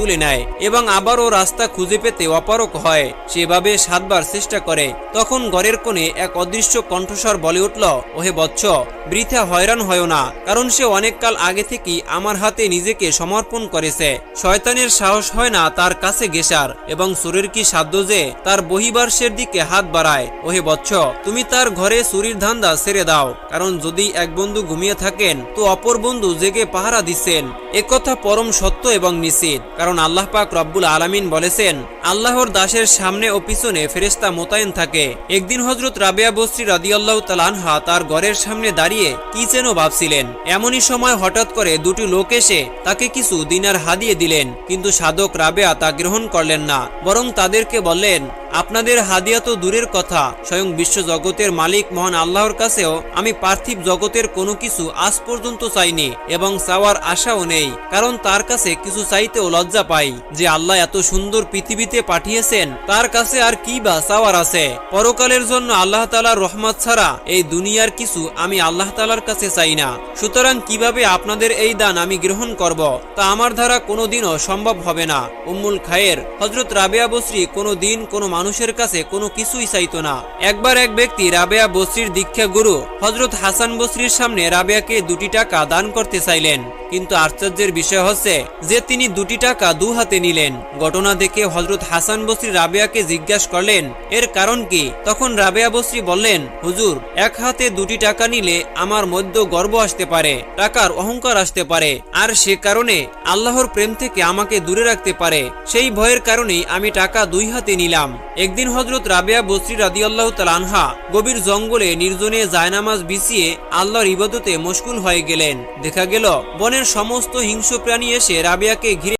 তুলে নেয় এবং আবারও রাস্তা খুঁজে পেতে অপারগ হয়। সেভাবে 7 বার চেষ্টা করে। তখন ঘরের কোণে এক অদৃশ্য কণ্ঠস্বর বলে উঠল, ওহে বৎস, বৃথা হয়রান হয় না, কারণ সে অনেক কাল আগে থেকেই আমার হাতে নিজেকে সমর্পণ করেছে। শয়তানের সাহস হয় না তার কাছে ঘেঁষার, এবং চোরের কি সাধ্য যে তার বহির্বাসের দিকে হাত বাড়ায়। ওহে বৎস, তুমি তার ঘরে চুরির ধান্দা ছেড়ে দাও, কারণ যদি এক বন্ধু ঘুমিয়ে থাকেন তো অপর বন্ধু জেগে পাহারা দিচ্ছেন। একথা পরম সত্য এবং নিশ্চিত, কারণ আল্লাহ পাক রব্বুল আলামিন বলেছেন, আল্লাহর দাসের সামনে ও পিছনে ফেরেশতা মোতায়েন থাকে। একদিন হযরত রাবেয়া বসরি রাদিয়াল্লাহু তাআলা আনহা তার ঘরের সামনে দাঁড়িয়ে কি যেন ভাবছিলেন। এমনই সময় হঠাৎ করে দুটি লোক এসে তাকে কিছু দিনার হাদিয়ে দিলেন, কিন্তু সাধক রাবেয়া তা গ্রহণ করলেন না, বরং তাদেরকে বললেন, আপনাদের হাদিয়া তো দূরের কথা, স্বয়ং বিশ্ব জগতের মালিক মহান আল্লাহর কাছেও আমি পার্থিব জগতের কোনো কিছু আজ পর্যন্ত চাইনি এবং চাওয়ার আশাও নেই, কারণ তার কাছে কিছু চাইতেও লজ্জা পাই। যে আল্লাহ এত সুন্দর পৃথিবীতে পাঠিয়েছেন তার কাছে আর কি বা চাওয়ার আছে। পরকালের জন্য আল্লাহ তাআলার রহমত ছাড়া এই দুনিয়ার কিছু আমি আল্লাহ তাআলার কাছে চাই না। সুতরাং কিভাবে আপনাদের এই দান আমি গ্রহণ করব তা আমার দ্বারা কোনোদিনও সম্ভব হবে না। উম্মুল খায়ের হযরত রাবেয়া বসরি কোনো দিন কোনো মানুষের কাছে কোনো কিছুই চাইতো না। একবার এক ব্যক্তি রাবেয়া বসরির দীক্ষা গুরু হযরত হাসান বসরির সামনে রাবেয়াকে 2টি টাকা দান করতে চাইলেন, কিন্তু আশ্চর্যের বিষয় হচ্ছে যে তিনি 2টি টাকা 2 হাতে নিলেন। ঘটনা দেখে হযরত হাসান বসরি রাবেয়াকে জিজ্ঞাসা করলেন, এর কারণ কি? তখন রাবেয়া বসরি বললেন, হুজুর, এক হাতে 2টি টাকা নিলে আমার মধ্যে গর্ব আসতে পারে, টাকার অহংকার আসতে পারে, আর সে কারণে আল্লাহর প্রেম থেকে আমাকে দূরে রাখতে পারে। সেই ভয়ের কারণেই আমি টাকা 2 হাতে নিলাম। একদিন হযরত রাবেয়া বসরি রাদিয়াল্লাহু তাআলা আনহা গভীর জঙ্গলে নির্জনে জায়নামাজ বিছিয়ে আল্লাহর ইবাদতে মশগুল হয়ে গেলেন। দেখা গেল বনের সমস্ত হিংস্র প্রাণী এসে রাবেয়াকে ঘিরে